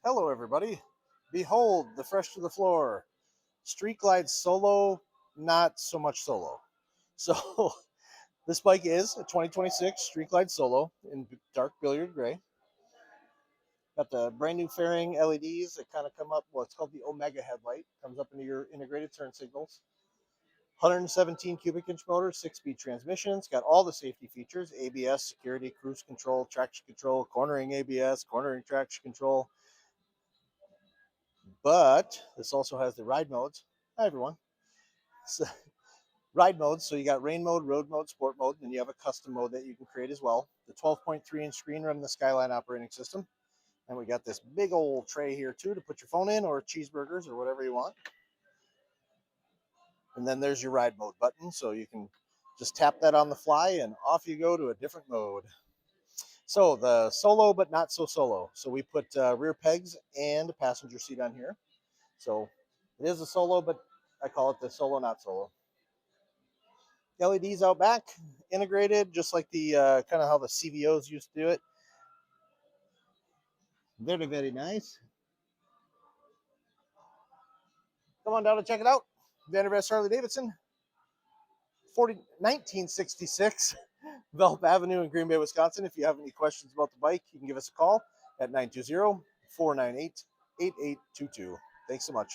Hello everybody. Behold the fresh to the floor. Street Glide Solo, not so much solo. So this bike is a 2026 Street Glide Solo in dark billiard gray. Got the brand new fairing LEDs that kind of come up. Well, it's called the Omega headlight. Comes up into your integrated turn signals. 117 cubic inch motor, 6-speed transmissions. Got all the safety features: ABS, security, cruise control, traction control, cornering ABS, cornering traction control. But this also has the ride modes. Hi everyone. So, ride modes. So you got rain mode, road mode, sport mode, and you have a custom mode that you can create as well. The 12.3-inch screen running the Skyline operating system. And we got this big old tray here too to put your phone in, or cheeseburgers, or whatever you want. And then there's your ride mode button. So you can just tap that on the fly and off you go to a different mode. So the solo, but not so solo. So we put rear pegs and a passenger seat on here. So it is a solo, but I call it the solo, not solo. LEDs out back, integrated, just like the kind of how the CVOs used to do it. Very, very nice. Come on down and check it out. Vandervest Harley-Davidson, 1966 Velp Avenue in Green Bay, Wisconsin. If you have any questions about the bike, you can give us a call at 920-498-8822. Thanks so much.